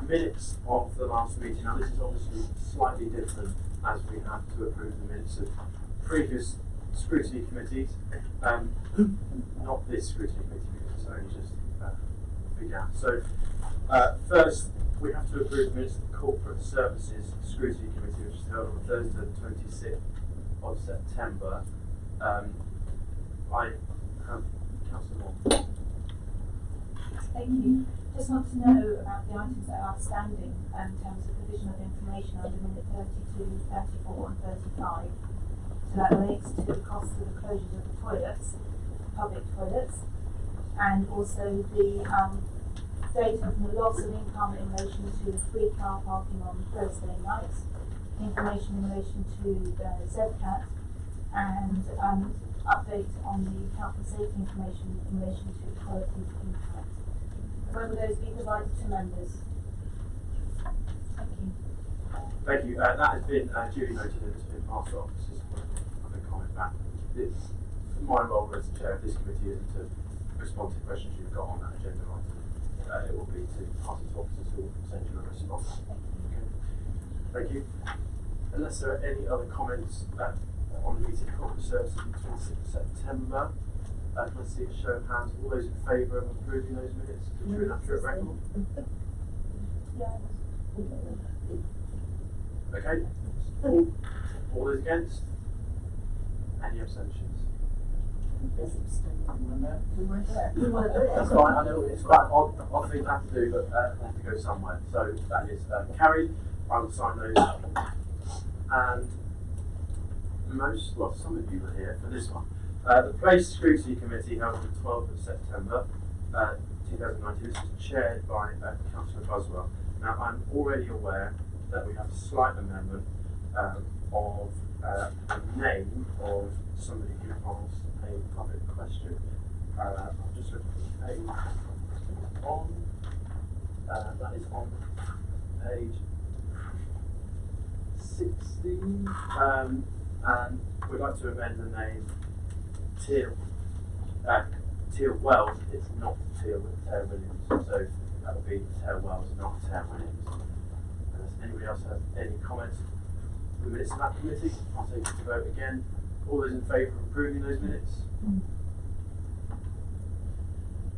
minutes of the last meeting. Now, this is obviously slightly different as we have to approve the minutes of previous scrutiny committees. Not this scrutiny committee because it's only just began. So, first, we have to approve the minutes of the Corporate Services Scrutiny Committee, which is held on Thursday, the 26th of September. I have Councillor Moore. Thank you. Just want to know about the items that are outstanding in terms of provision of information under minute 32, 34 and 35. So that relates to the cost of the closures of the toilets, public toilets, and also the data from the loss of income in relation to free car parking on Thursday nights, information in relation to ZCAT, and update on the health and safety information in relation to quality impact. When will those be provided to members? Thank you. Thank you. That has been duly noted and has been passed off. This is a comment back. My role as the chair of this committee isn't to respond to questions you've got on that agenda item. It will be to pass it to officers who will send you a response. Okay. Thank you. Unless there are any other comments on the meeting of corporate services on the 26th of September, can I see a show of hands? All those in favour of approving those minutes to true and accurate record? Okay. All those against? Any abstentions? We weren't there. That's fine. I know it's quite an odd thing to have to do, but they have to go somewhere. So that is carried. I will sign those. And some of you were here for this one. The Place Scrutiny Committee held on the 12th of September 2019. This was chaired by Councillor Buswell. Now, I'm already aware that we have a slight amendment of the name of somebody who asked a public question. I'll just look at the page on. That is on page 16. And we'd like to amend the name Teal Wells. It's not Teal Williams. So that would be Teal Wells, not Teal Williams. Does anybody else have any comments? The minutes of that committee, I'll take it to vote again. All those in favour of approving those minutes?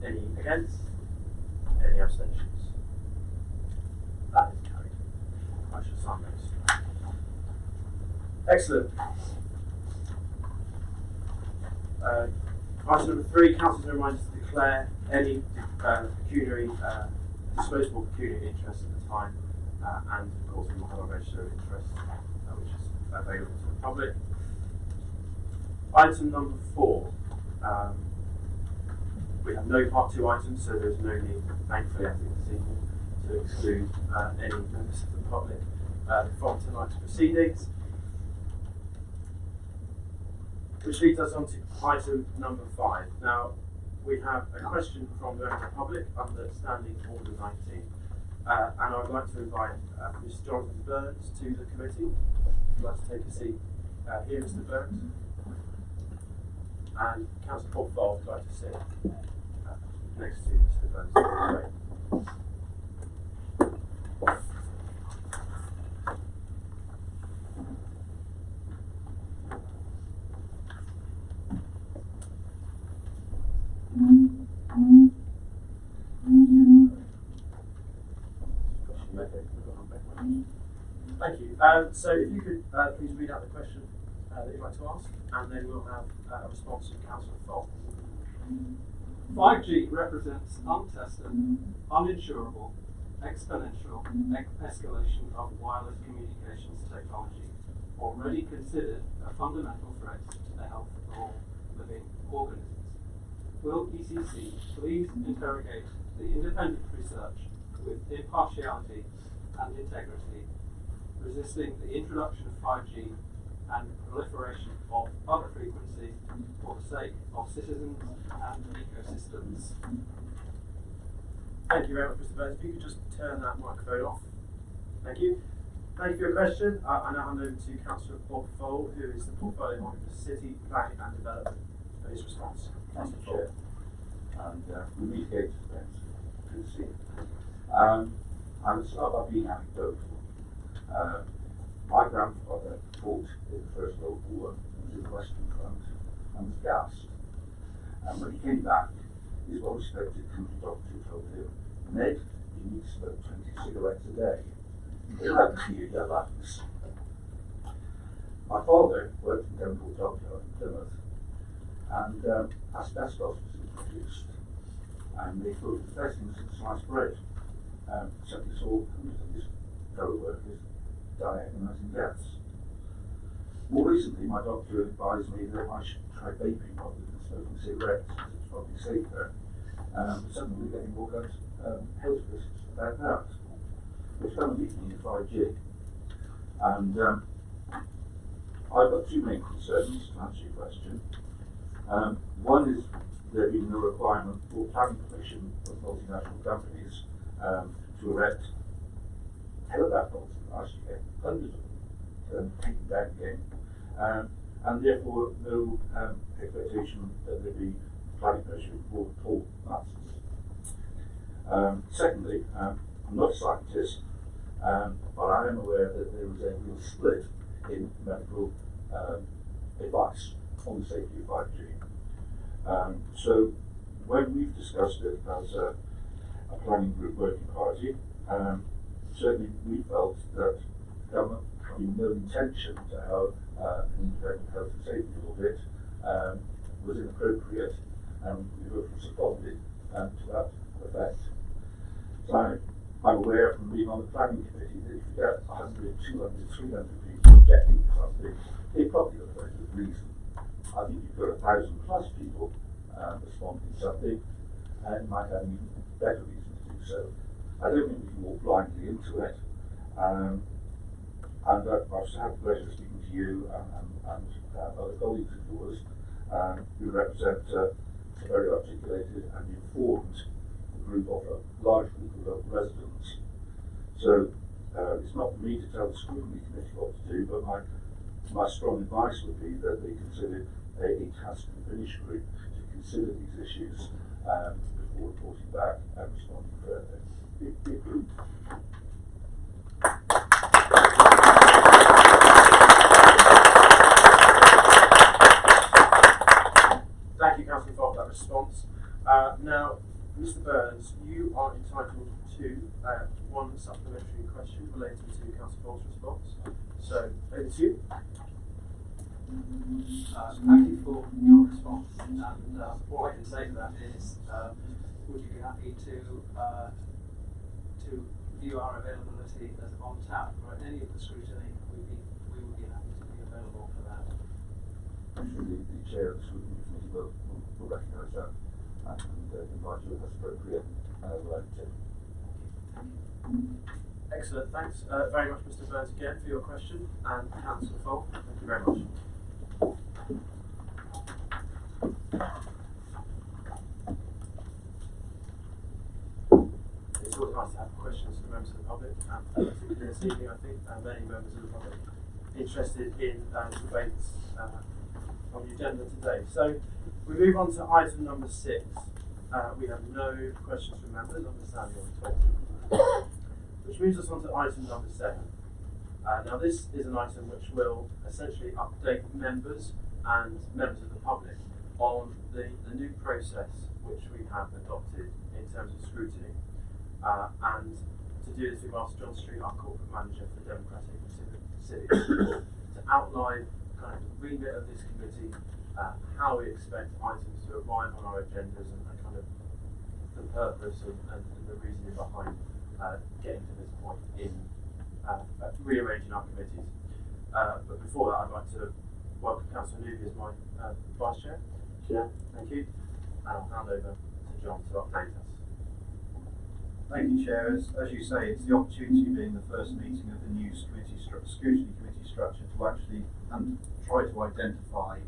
Any against? Any abstentions? That is carried. I shall sign those. Excellent. Item number 3, council is reminded to declare any pecuniary, disposable pecuniary interest at the time, and of course we will have a register of interest which is available to the public. Item number 4, we have no part 2 items, so there is no need, thankfully I think this evening, to exclude any members of the public from tonight's proceedings. Which leads us on to item number 5. Now, we have a question from the public under Standing Order 19. And I would like to invite Ms. Jonathan Burns to the committee. If you'd like to take a seat here, Mr. Burns. And Councillor Popfall would like to sit next to Mr. Burns. Great. Thank you. So if you could please read out the question that you'd like to ask, and then we'll have a response from Councillor Foll. 5G represents untested, uninsurable, exponential escalation of wireless communications technology, already considered a fundamental threat to the health of all living organisms. Will ECC please interrogate the independent research with impartiality and integrity, resisting the introduction of 5G and the proliferation of other frequencies for the sake of citizens and ecosystems? Thank you very much, Mr. Burns. If you could just turn that microphone off. Thank you. Thank you for your question. I now hand over to Councillor Bob Foll, who is the portfolio manager for City Planning and Development, for his response. Thank you, Chair. And we meet here today. Good to see you. And it's not about being anecdotal. My grandfather fought in the First World War, was in the Western Front, and was gassed. And when he came back, his well-respected country doctor told him, Ned, you need to smoke 20 cigarettes a day. He'll have to hear your lungs. My father worked in Dental Dockyard in Plymouth, and asbestos was introduced. And they thought it was the best thing since sliced bread. Suddenly saw hundreds of his fellow workers die agonising deaths. More recently, my doctor advised me that I should try vaping rather than smoking cigarettes, because it's probably safer. Suddenly we're getting all kinds of health risks about that, which kind of leads me to 5G. And I've got two main concerns to answer your question. One is there being no requirement for planning permission of multinational companies to erect telegraph poles last year, hundreds of them, taken down again, and therefore no expectation that there be planning permission for pole masts. Secondly, I'm not a scientist, but I am aware that there is a real split in medical advice on the safety of 5G. So when we've discussed it as a planning group working party, certainly we felt that government having no intention to have an independent health and safety audit was inappropriate, and we were responded to that effect. So I'm aware from being on the planning committee that if you get 100, 200, 300 people objecting to something, they probably got a very good reason. I think you've got 1,000 plus people responding to something, and might have an even better reason to do so. I don't think we can walk blindly into it. And I've had the pleasure of speaking to you and other colleagues of yours who represent a very articulated and informed group of a large group of local residents. So it's not for me to tell the Scrutiny Committee what to do, but my strong advice would be that they consider a task and finish group to consider these issues before reporting back and responding further. Thank you, Councillor Fogg, for that response. Now, Mr. Burns, you are entitled to one supplementary question relating to Councillor Fogg's response. So, over to you. Thank you for your response. And what I can say to that is, would you be happy to view our availability as on tap for any of the scrutiny? We would be happy to be available for that. I'm sure the chair of the Scrutiny Committee will recognise that and invite you as appropriate to. Excellent, thanks very much, Mr. Burns, again for your question, and Councillor Fogg, thank you very much. It's always nice to have questions from members of the public, and particularly this evening, I think many members of the public interested in debates on the agenda today. So we move on to item number 6. We have no questions from members, understanding on the 20. Which moves us on to item number 7. Now this is an item which will essentially update members and members of the public on the new process which we have adopted in terms of scrutiny. And to do this, we've asked John Street, our corporate manager for Democratic and Civic, to outline kind of the remit of this committee, how we expect items to arrive on our agendas, and kind of the purpose and the reasoning behind getting to this point in rearranging our committees. But before that, I'd like to welcome Councillor Newby as my Vice Chair. Chair, thank you. And I'll hand over to John to update us. Thank you, Chair. As you say, it's the opportunity, being the first meeting of the new Scrutiny Committee structure, to actually try to identify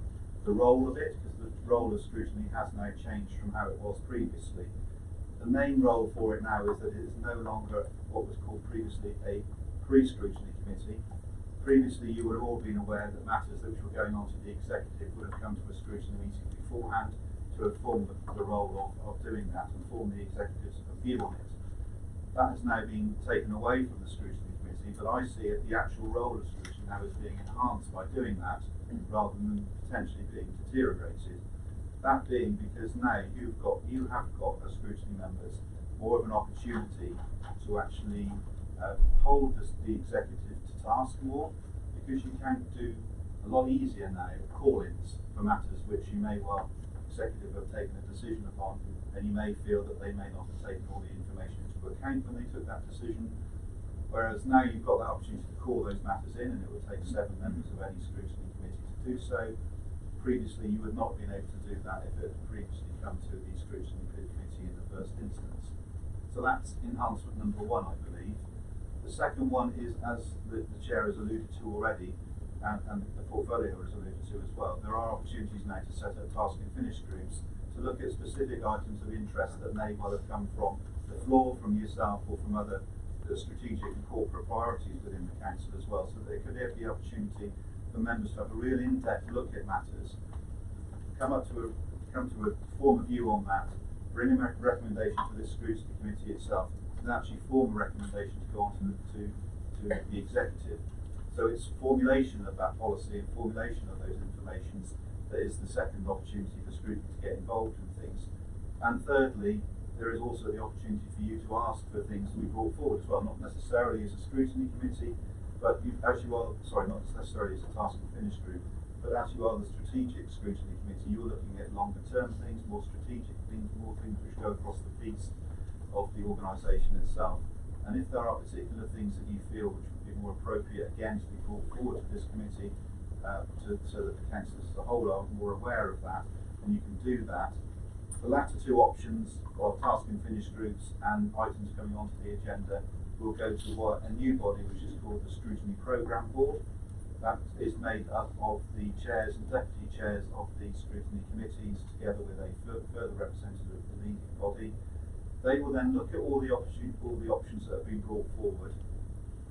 the role of it, because the role of scrutiny has now changed from how it was previously. The main role for it now is that it is no longer what was called previously a pre-scrutiny committee. Previously, you would have all been aware that matters which were going on to the executive would have come to a scrutiny meeting beforehand to inform the role of doing that and form the executive's view on it. That has now been taken away from the Scrutiny Committee, but I see it, the actual role of scrutiny now as being enhanced by doing that, rather than potentially being deteriorated. That being because now you have got as scrutiny members more of an opportunity to actually hold the executive to task more, because you can do a lot easier now call-ins for matters which you may well, executive have taken a decision upon, and you may feel that they may not have taken all the information into account when they took that decision. Whereas now you've got that opportunity to call those matters in, and it will take 7 members of any scrutiny committee to do so. Previously, you would not have been able to do that if it had previously come to the scrutiny committee in the first instance. So that's enhancement number 1, I believe. The second one is, as the chair has alluded to already, and the portfolio has alluded to as well, there are opportunities now to set up task and finish groups to look at specific items of interest that may well have come from the floor, from yourself, or from other strategic and corporate priorities within the council as well, so that there could have the opportunity for members to have a real in-depth look at matters, come to a form of view on that, bring a recommendation to the scrutiny committee itself, and actually form a recommendation to go on to the executive. So it's formulation of that policy and formulation of those informations that is the second opportunity for scrutiny to get involved in things. And thirdly, there is also the opportunity for you to ask for things to be brought forward as well, not necessarily as a scrutiny committee, but not necessarily as a task and finish group, but as you are the strategic scrutiny committee, you're looking at longer term things, more strategic things, more things which go across the piece of the organisation itself. And if there are particular things that you feel which would be more appropriate, again, to be brought forward to this committee, so that the council as a whole are more aware of that, and you can do that. The latter 2 options, or task and finish groups and items coming onto the agenda, will go to a new body which is called the Scrutiny Programme Board. That is made up of the chairs and deputy chairs of the scrutiny committees, together with a further representative of the leading body. They will then look at all the options that have been brought forward,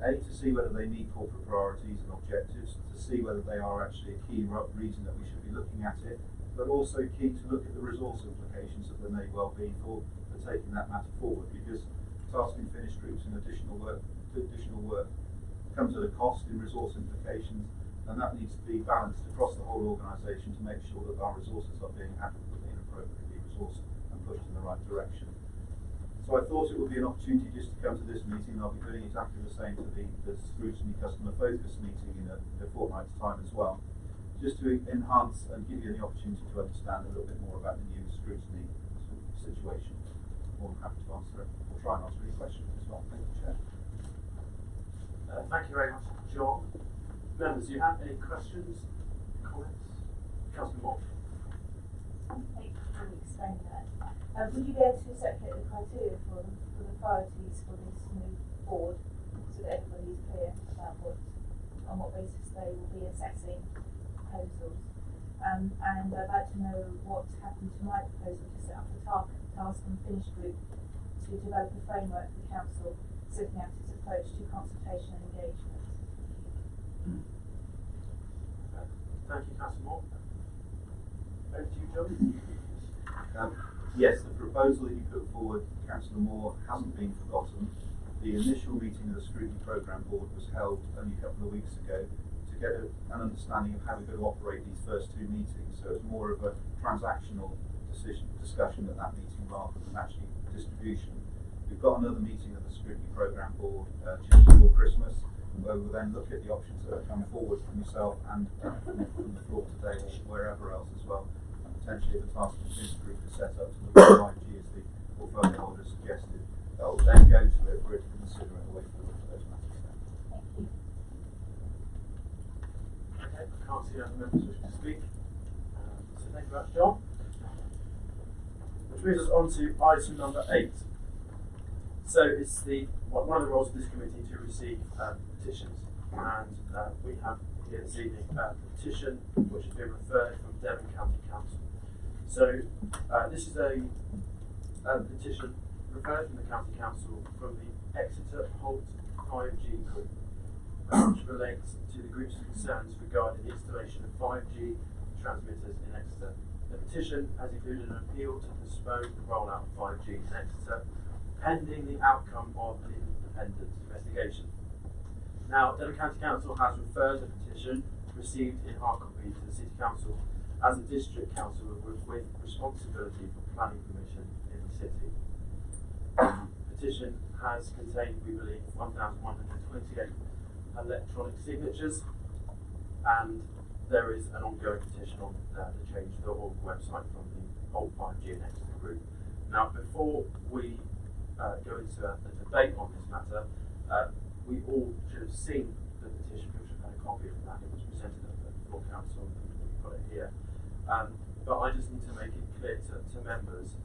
A, to see whether they meet corporate priorities and objectives, to see whether they are actually a key reason that we should be looking at it, but also key to look at the resource implications that there may well be for taking that matter forward, because task and finish groups and additional work comes at a cost in resource implications, and that needs to be balanced across the whole organisation to make sure that our resources are being adequately and appropriately resourced and pushed in the right direction. So I thought it would be an opportunity just to come to this meeting, and I'll be doing exactly the same to the Scrutiny Customer Focus meeting in a fortnight's time as well, just to enhance and give you the opportunity to understand a little bit more about the new scrutiny situation. More than happy to answer it, or try and answer any questions as well. Thank you, Chair. Thank you very much, John. Members, do you have any questions, comments? Councillor Moore. Thank you for explaining that. Would you be able to circulate the criteria for the priorities for this new board, so that everybody is clear about on what basis they will be assessing proposals? And I'd like to know what happened to my proposal to set up a task and finish group to develop a framework for the council setting out its approach to consultation and engagement. Thank you, Councillor Moore. Over to you, John. Yes, the proposal that you put forward, Councillor Moore, hasn't been forgotten. The initial meeting of the Scrutiny Programme Board was held only a couple of weeks ago to get an understanding of how we're going to operate these first 2 meetings. So it's more of a transactional discussion at that meeting rather than actually distribution. We've got another meeting of the Scrutiny Programme Board just before Christmas, where we'll then look at the options that have come forward from yourself and from the floor today or wherever else as well. Potentially if a task and finish group is set up to look at 5G as the portfolio holder suggested, that will then go to it for it to consider a way forward for those matters. Thank you. Okay, I can't see other members wishing to speak. So thank you very much, John. Which brings us on to item number 8. So it's one of the roles of this committee to receive petitions, and we have here this evening a petition which has been referred from Devon County Council. So this is a petition referred from the County Council from the Exeter Holt 5G group, which relates to the group's concerns regarding the installation of 5G transmitters in Exeter. The petition has included an appeal to postpone the rollout of 5G in Exeter, pending the outcome of an independent investigation. Now, Devon County Council has referred the petition received in hard copy to the City Council as a district council with responsibility for planning permission in the city. The petition has contained, we believe, 1,128 electronic signatures, and there is an ongoing petition on the change.org website from the old 5G and Exeter group. Now, before we go into a debate on this matter, we all should have seen the petition. We should have had a copy of that. It was presented at the full council, and we've got it here. But I just need to make it clear to members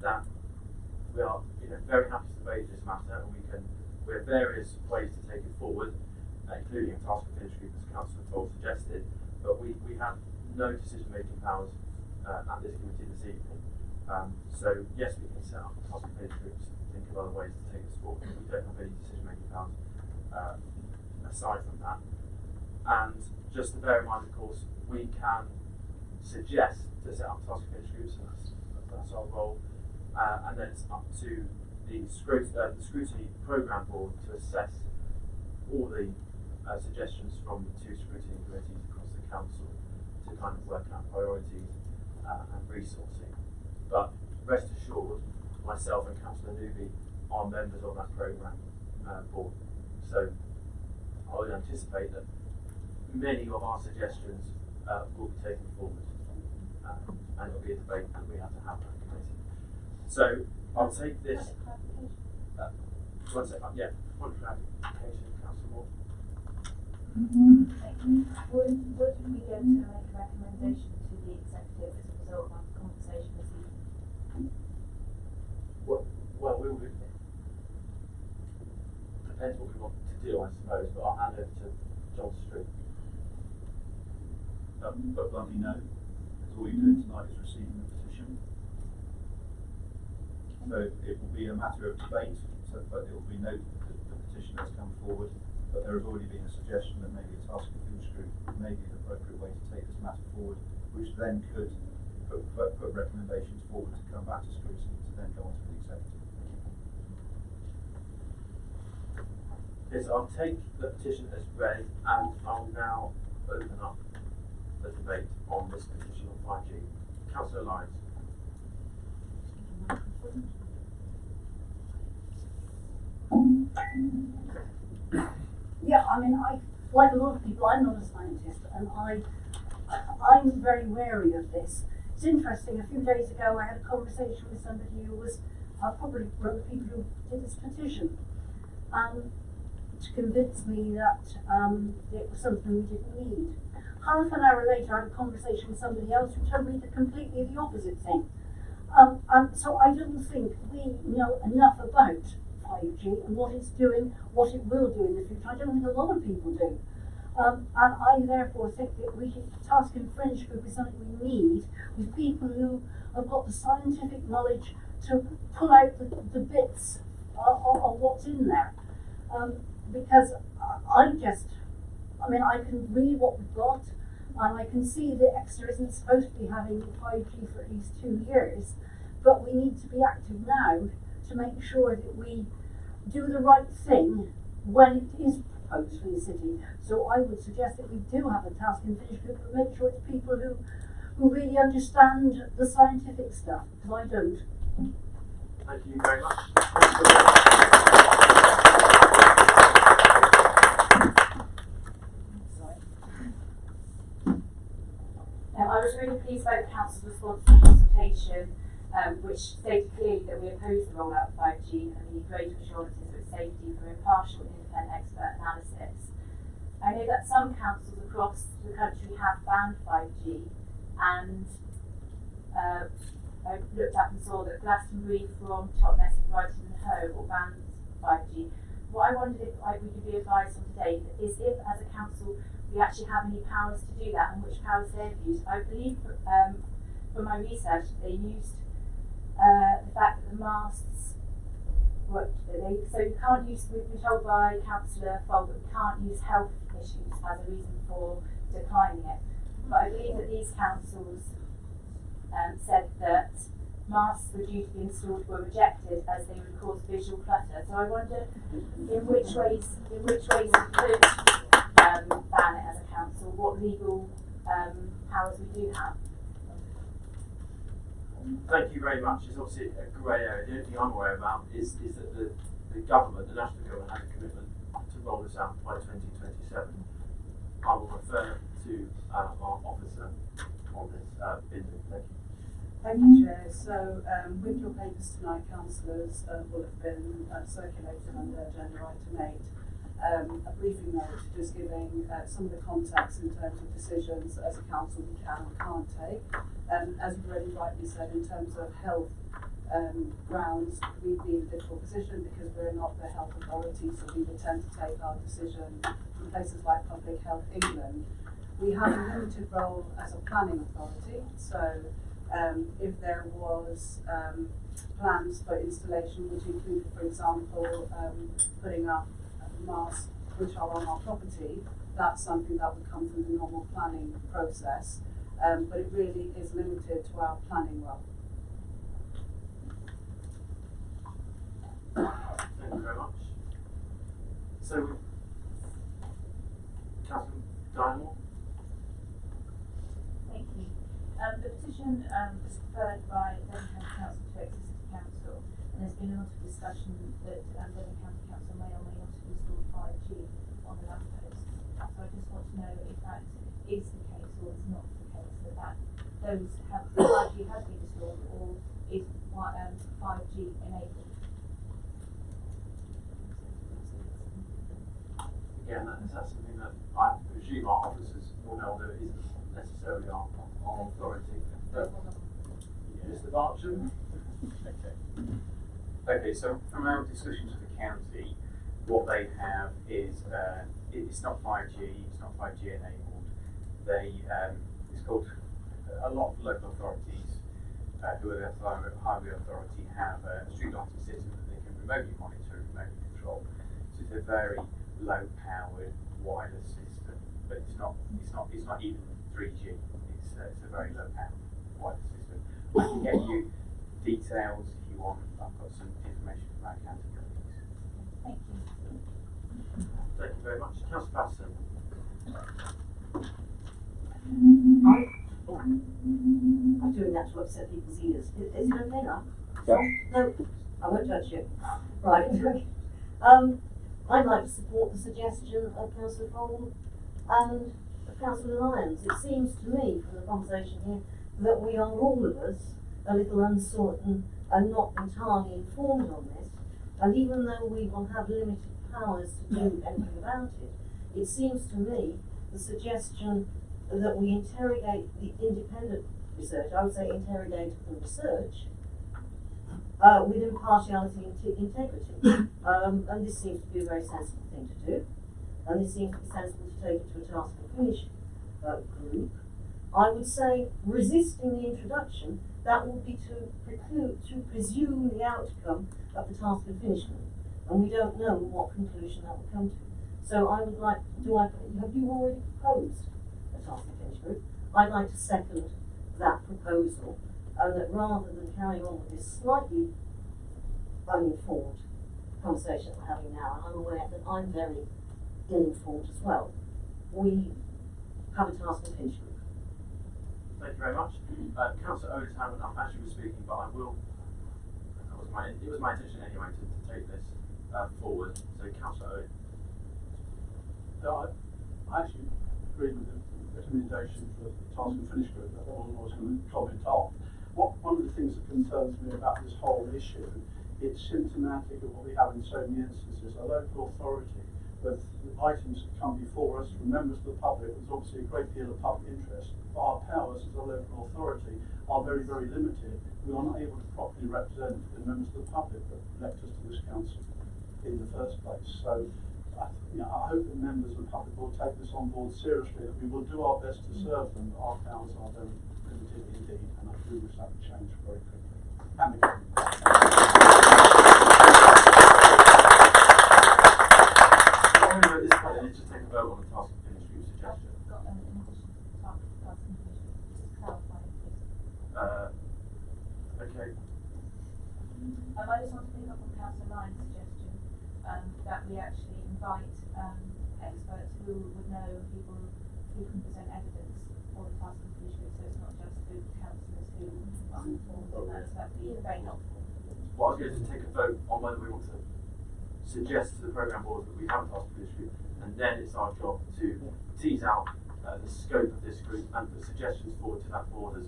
that we are, very happy to debate this matter, and we have various ways to take it forward, including a task and finish group, as Councillor Toll suggested. But we have no decision-making powers at this committee this evening. So yes, we can set up task and finish groups and think of other ways to take this forward, but we don't have any decision-making powers aside from that. And just to bear in mind, of course, we can suggest to set up task and finish groups, and that's our role. And then it's up to the Scrutiny Programme Board to assess all the suggestions from the two scrutiny committees across the council to kind of work out priorities and resourcing. But rest assured, myself and Councillor Newby are members of that programme board. So I would anticipate that many of our suggestions will be taken forward, and it will be a debate that we have to have at the committee. So I'll take this. One second, yeah, one clarification, Councillor Moore. Would we go to make a recommendation to the executive as a result of our conversation this evening? Well, we would. Depends what we want to do, I suppose, but I'll hand over to John Street. But bluntly, no, because all you're doing tonight is receiving the petition. So it will be a matter of debate, but it will be noted that the petition has come forward, but there has already been a suggestion that maybe a task and finish group may be the appropriate way to take this matter forward, which then could put recommendations forward to come back to scrutiny to then go on to the executive. Yes, I'll take the petition as read, and I'll now open up the debate on this petition on 5G. Councillor Lyons. Yeah, I mean, like a lot of people, I'm not a scientist, and I'm very wary of this. It's interesting, a few days ago I had a conversation with somebody who was probably one of the people who did this petition, to convince me that it was something we didn't need. Half an hour later I had a conversation with somebody else who told me completely the opposite thing. So I don't think we know enough about 5G and what it's doing, what it will do in the future. I don't think a lot of people do. And I therefore think that task and fringe group is something we need with people who have got the scientific knowledge to pull out the bits of what's in there. Because I can read what we've got, and I can see that Exeter isn't supposed to be having 5G for at least 2 years, but we need to be active now to make sure that we do the right thing when it is proposed for the city. So I would suggest that we do have a task and finish group, but make sure it's people who really understand the scientific stuff, because I don't. Thank you very much. I was really pleased by the Council's response to the consultation, which stated clearly that we oppose the rollout of 5G and need greater assurances of its safety from impartial independent expert analysis. I know that some councils across the country have banned 5G, and I looked up and saw that Glastonbury, from Totnes and Brighton and Hove all banned 5G. What I wondered if we could be advised on today is if, as a council, we actually have any powers to do that and which powers they've used. I believe from my research they used the fact that the masts worked. So you can't use, we've been told by Councillor Fogg that we can't use health issues as a reason for declining it. But I believe that these councils said that masks were due to be installed were rejected as they would cause visual clutter. So I wonder in which ways you could ban it as a council, what legal powers we do have. Thank you very much. It's obviously a grey area. The only thing I'm aware about is that the government, the national government, has a commitment to roll this out by 2027. I will refer to our officer on this. Bindley, thank you. Thank you, Chair. So, with your papers tonight, councillors will have been circulated under Agenda Item 8. A briefing note just giving some of the context in terms of decisions as a council we can and can't take. As you've already rightly said, in terms of health grounds, we'd be in a difficult position because we're not the health authority, so we would tend to take our decision from places like Public Health England. We have a limited role as a planning authority, so if there was plans for installation which include, for example, putting up masks which are on our property, that's something that would come through the normal planning process, but it really is limited to our planning role. Thank you very much. So, Councillor Diamond. Thank you. The petition was referred by Devon County Council to Exeter City Council, and there's been a lot of discussion that Devon County Council may or may not have installed 5G on the lampposts. So I just want to know if that is the case or is not the case, that those have 5G has been installed or is 5G enabled. Again, that's something that I presume our officers will know, although it isn't necessarily our authority. Mr. Bartram? Okay, so from our discussions with the county, what they have is it's not 5G, it's not 5G enabled. It's called a lot of local authorities who are the highway authority have a street lighting system that they can remotely monitor and remotely control. So it's a very low-powered wireless system, but it's not even 3G. It's a very low-powered wireless system. I can get you details if you want. I've got some information from our county colleagues. Thank you. Thank you very much. Councillor Patterson. I'm doing that to upset people's ears. Is it okay now? Yeah. No, I won't judge you. Right. I'd like to support the suggestion of Councillor Cole and Councillor Lyons. It seems to me from the conversation here that we are all of us a little uncertain and not entirely informed on this. And even though we will have limited powers to do anything about it, it seems to me the suggestion that we interrogate the independent research, I would say interrogate the research, with impartiality and integrity. And this seems to be a very sensible thing to do. And this seems to be sensible to take it to a task and finish group. I would say resisting the introduction, that would be to presume the outcome of the task and finish group. And we don't know what conclusion that will come to. So I would like, have you already proposed a task and finish group? I'd like to second that proposal, and that rather than carrying on with this slightly uninformed conversation that we're having now, and I'm aware that I'm very ill-informed as well, we have a task and finish group. Thank you very much. Councillor Owen's hand went up as you were speaking, but I will. It was my intention anyway to take this forward. So, Councillor Owen. No, I actually agree with the recommendation for the task and finish group. That wasn't what I was going to comment on. One of the things that concerns me about this whole issue, it's symptomatic of what we have in so many instances. A local authority, with items that come before us from members of the public, there's obviously a great deal of public interest, but our powers as a local authority are very, very limited. We are not able to properly represent the members of the public that elect us to this council in the first place. So, I hope that members of the public will take this on board seriously, that we will do our best to serve them, but our powers are very limited indeed, and I do wish that would change very quickly. And again. At this point, let's just take a vote on the task and finish group suggestion. Got an addition to task and finish group. Just clarify, please. Okay. I just want to pick up on Councillor Lyon's suggestion that we actually invite experts who would know, people who can present evidence for the task and finish group, so it's not just the councillors who run the forms and that, so that'd be very helpful. What I was going to take a vote on whether we want to suggest to the programme board that we have a task and finish group, and then it's our job to tease out the scope of this group and put suggestions forward to that board as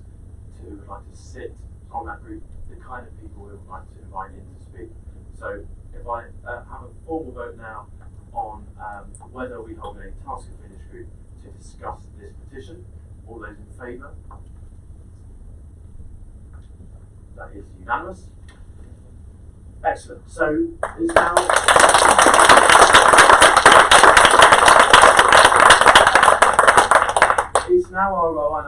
to who would like to sit on that group, the kind of people we would like to invite in to speak. So if I have a formal vote now on whether we hold a task and finish group to discuss this petition, all those in favour? That is unanimous. Excellent. So it's now. It's now our role, and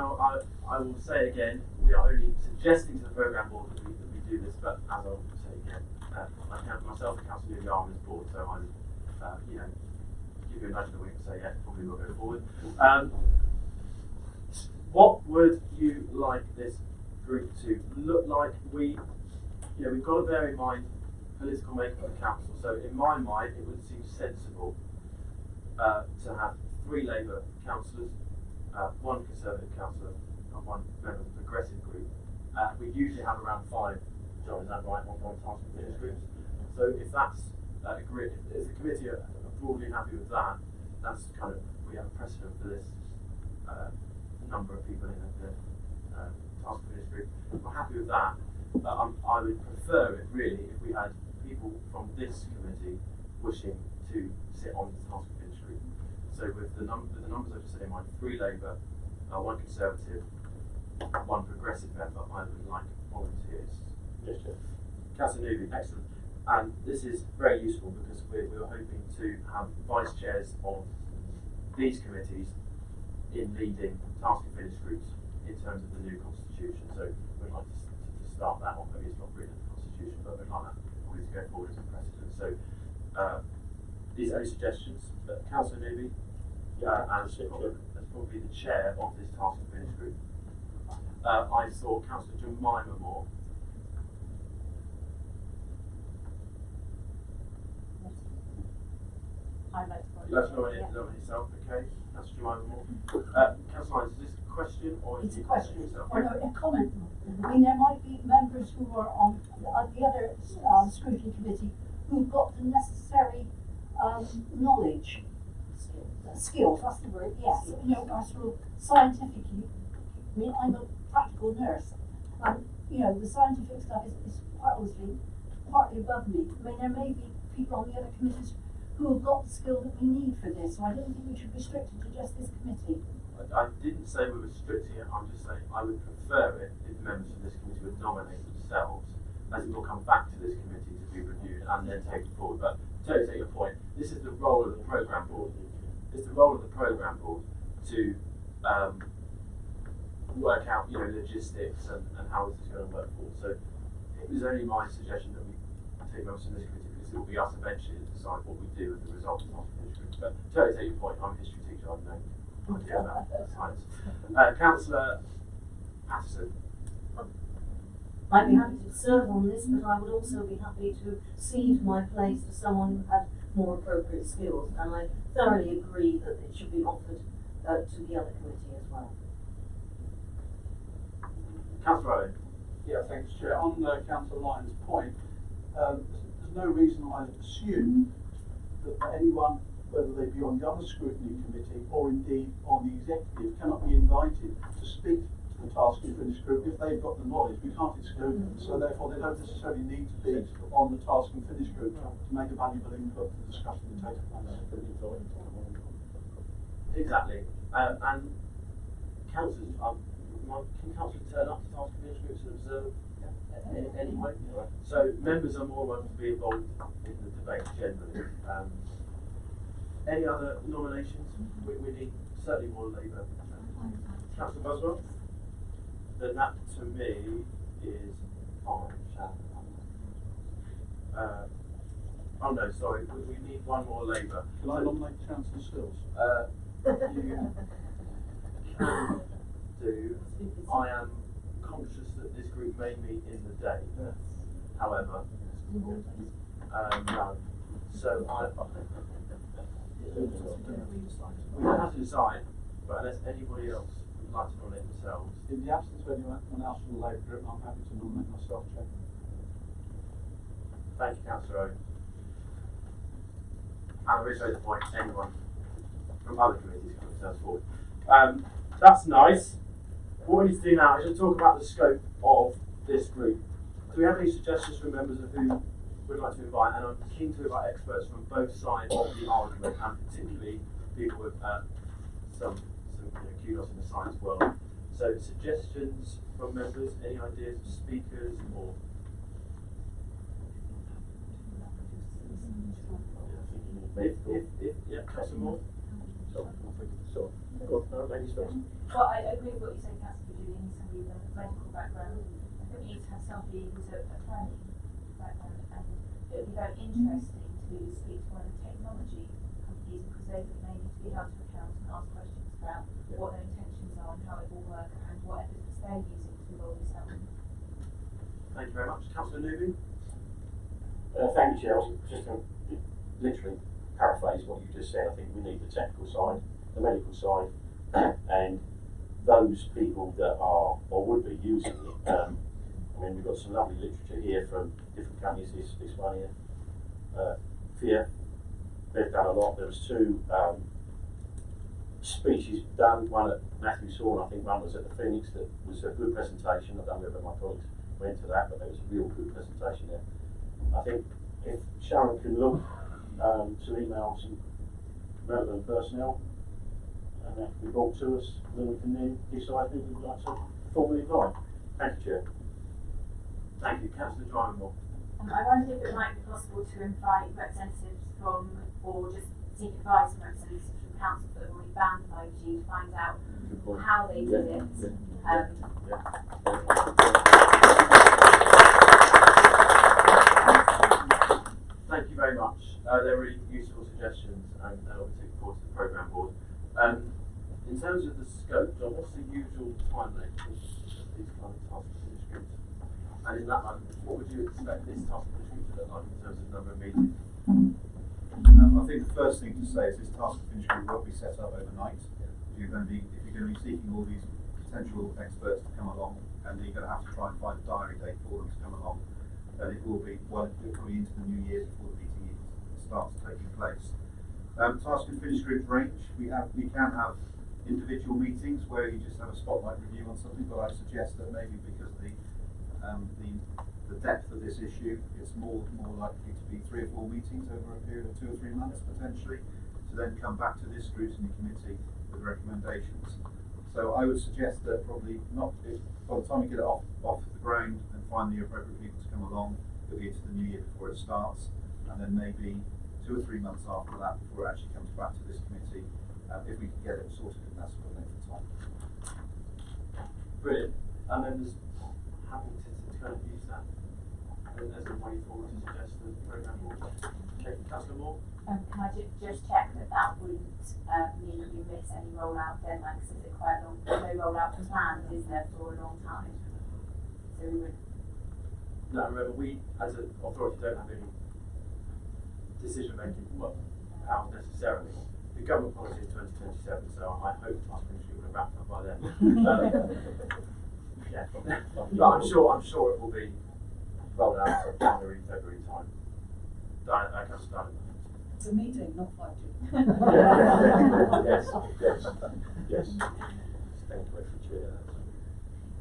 I will say again, we are only suggesting to the programme board that we do this, but as I'll say again, I count myself and Councillor Newby are on this board, so I would, give you a nudge in the week and say, yeah, probably we'll go forward. What would you like this group to look like? We've got to bear in mind political makeup of the council. So in my mind, it would seem sensible to have 3 Labour councillors, 1 Conservative councillor, and 1 member of the Progressive group. We usually have around 5. John, is that right? One task and finish groups. So if that's agreed, if the committee are broadly happy with that, that's kind of, we have a precedent for this number of people in the task and finish group. If we're happy with that, I would prefer it really if we had people from this committee wishing to sit on the task and finish group. So with the numbers I've just said in mind, 3 Labour, 1 Conservative, 1 Progressive member, I would like volunteers. Yes, Chair. Councillor Newby, excellent. And this is very useful because we were hoping to have vice chairs of these committees in leading task and finish groups in terms of the new constitution. So we'd like to start that off. Maybe it's not written in the constitution, but we'd like that probably to go forward as a precedent. So these are only suggestions. Councillor Newby, as probably the chair of this task and finish group. I saw Councillor Jemima Moore. I'd like to Let's nominate yourself, okay? Councillor Jemima Moore. Councillor Lyons, is this a question or It's is a it question, yourself? or no, a comment. I mean, there might be members who are on the other scrutiny committee who've got the necessary knowledge, skills, that's the word, yes. Are sort of scientifically, I mean, I'm a practical nurse, and, the scientific stuff is quite honestly partly above me. I mean, there may be people on the other committees who have got the skill that we need for this, so I don't think we should restrict it to just this committee. I didn't say we were restricting it, I'm just saying I would prefer it if members of this committee would nominate themselves, as it will come back to this committee to be reviewed and then taken forward. But to take your point, this is the role of the programme board. It's the role of the programme board to work out, logistics and how this is going to work forward. So it was only my suggestion that we take members of this committee because it will be us eventually to decide what we do with the results of our history. But totally take your point. I'm a history teacher. I know idea about science. Councillor Patterson. I'd be happy to serve on this, but I would also be happy to cede my place to someone who had more appropriate skills, and I thoroughly agree that it should be offered to the other committee as well. Councillor Owen. Yeah, thanks, Chair. On Councillor Lyon's point, there's no reason I assume that anyone, whether they be on the other scrutiny committee or indeed on the executive, cannot be invited to speak to the task and finish group if they've got the knowledge. We can't exclude them, so therefore they don't necessarily need to be on the task and finish group to make a valuable input to the discussion that takes place. Exactly. And councillors, can councillors turn up to task and finish groups and observe anyway? So members are more welcome to be involved in the debate generally. Any other nominations? We need certainly more Labour. Councillor Buswell? Then that to me is fine. Oh no, sorry, we need one more Labour. Can I nominate Councillor Sills? You can do. I am conscious that this group may meet in the day. However, No. So we don't have to decide, but unless anybody else would like to nominate themselves. In the absence of anyone else from the Labour Group, I'm happy to nominate myself, Chair. Thank you, Councillor Owen. And I reiterate the point, anyone from other committees can put themselves forward. That's nice. What we need to do now is just talk about the scope of this group. Do we have any suggestions from members of who we'd like to invite? And I'm keen to invite experts from both sides of the argument, and particularly people with some kudos in the science world. So suggestions from members, any ideas of speakers or Councillor Moore? Ladies first. Well, I agree with what you say, Councillor, you need somebody with a medical background. I think we need to have somebody who's a planning background, and it would be very interesting to speak to one of the technology companies, because they may need to be held to account and ask questions about what their intentions are and how it will work and what evidence they're using to roll this out. Thank you very much. Councillor Newby? Thank you, Chair. Just to literally paraphrase what you just said, I think we need the technical side, the medical side, and those people that are or would be using it. I mean, we've got some lovely literature here from different companies. This one here, FEAR, they've done a lot. There was two speeches done, one at Matthew Sawn, I think one was at the Phoenix, that was a good presentation. I don't know whether my colleagues went to that, but there was a real good presentation there. I think if Sharon can look to email some relevant personnel, and that can be brought to us, then we can then decide who we'd like to formally invite. Thank you, Chair. Thank you. Councillor Drymore. I wondered if it might be possible to invite representatives from, or just seek advice from representatives from council that have already banned 5G to find out how they did it. Thank you very much. They're really useful suggestions, and I'll be taking forward to the programme board. In terms of the scope, John, what's the usual time length of these kind of task force groups? And in that one, what would you expect this task force group to look like in terms of number of meetings? I think the first thing to say is this task finish group won't be set up overnight. If you're going to be seeking all these potential experts to come along, and you're going to have to try and find a diary date for them to come along, and it will be coming into the new year before the meeting starts taking place. Task and finish group range. We can have individual meetings where you just have a spotlight review on something, but I suggest that maybe because of the depth of this issue, it's more likely to be 3 or 4 meetings over a period of 2 or 3 months potentially, to then come back to this scrutiny committee with recommendations. So I would suggest that probably not, by the time we get it off the ground and find the appropriate people to come along, it'll be into the new year before it starts, and then maybe 2 or 3 months after that before it actually comes back to this committee, if we can get it sorted in that sort of length of time. Brilliant. And then there's happy to kind of use that as a way forward to suggest the programme board. Okay, Councillor Moore? Can I just check that wouldn't mean that we miss any rollout deadline, because it's quite long, no rollout planned, is there, for a long time? So we would. No, remember, we as an authority don't have any decision making powers necessarily. The government policy is 2027, so I hope our ministry will have wrapped up by then. Yeah, but I'm sure it will be rolled out for January, February time. It's a meeting, not 5G. Yes. Thank you, Chair.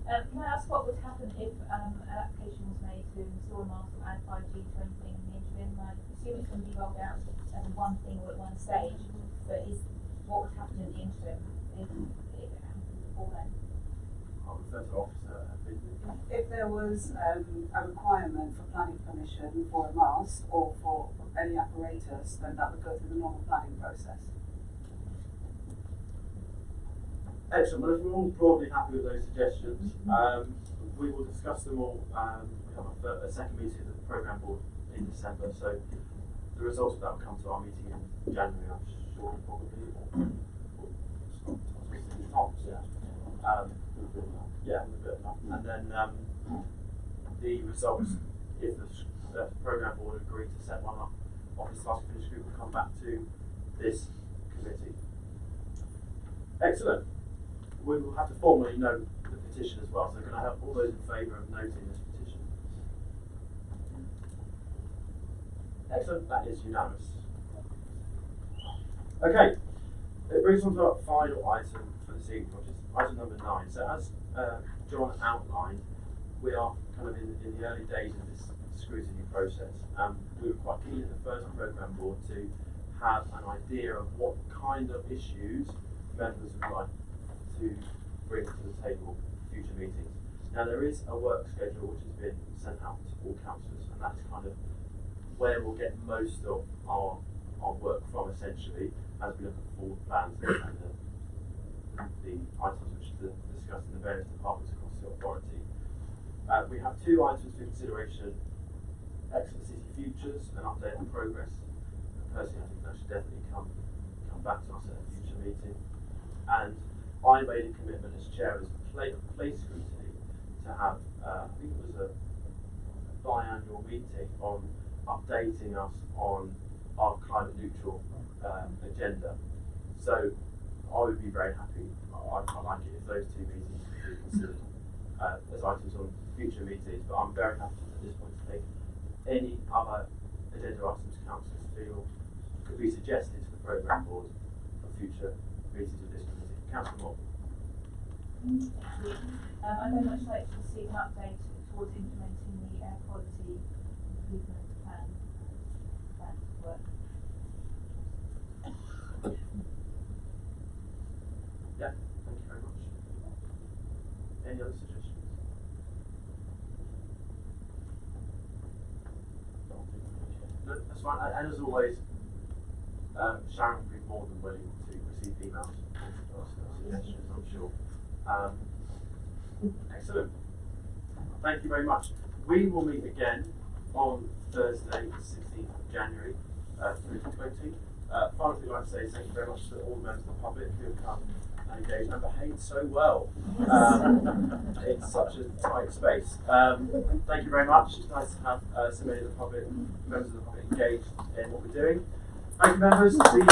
Can I ask what would happen if an application was made to install a mast or add 5G to anything in the interim? I assume it's going to be rolled out as one thing or at one stage, but what would happen in the interim if it happened before then? I'll refer to officer. If there was a requirement for planning permission for a mast or for any apparatus, then that would go through the normal planning process. Excellent. Well, if we're all broadly happy with those suggestions, we will discuss them all. We have a second meeting of the programme board in December, so the results of that will come to our meeting in January, I'm sure, probably. Yeah, and then the results, if the the programme board agreed to set one up of this last finish group will come back to this committee. Excellent. We will have to formally note the petition as well, so can I have all those in favour of noting this petition? Excellent, that is unanimous. Okay, it brings on to our final item for this evening, which is item number 9. So as John outlined, we are kind of in the early days of this scrutiny process. We were quite keen at the first programme board to have an idea of what kind of issues members would like to bring to the table for future meetings. Now there is a work schedule which has been sent out to all councillors, and that's kind of where we'll get most of our work from, essentially, as we look at forward plans and the items which are discussed in the various departments across the authority. We have 2 items for consideration: Excellent City Futures and update on progress. And personally, I think that should definitely come back to us at a future meeting. And I made a commitment as chair of place scrutiny to have, I think it was a biannual meeting on updating us on our climate neutral agenda. So I would be very happy, I'd like it if those 2 meetings could be considered as items on future meetings, but I'm very happy at this point to take any other agenda items councillors feel could be suggested to the programme board for future meetings of this committee. Councillor Moore. Thank you. I'd very much like to see an update towards implementing the air quality improvement plan work. Yeah, thank you very much. Any other suggestions? No, that's fine. And as always, Sharon will be more than willing to receive emails or suggestions, I'm sure. Excellent. Thank you very much. We will meet again on Thursday, the 16th of January 2020. Finally, I'd like to say thank you very much to all the members of the public who have come and engaged and behaved so well in such a tight space. Thank you very much. It's nice to have so many of the public, members of the public engaged in what we're doing. Thank you, members. See you in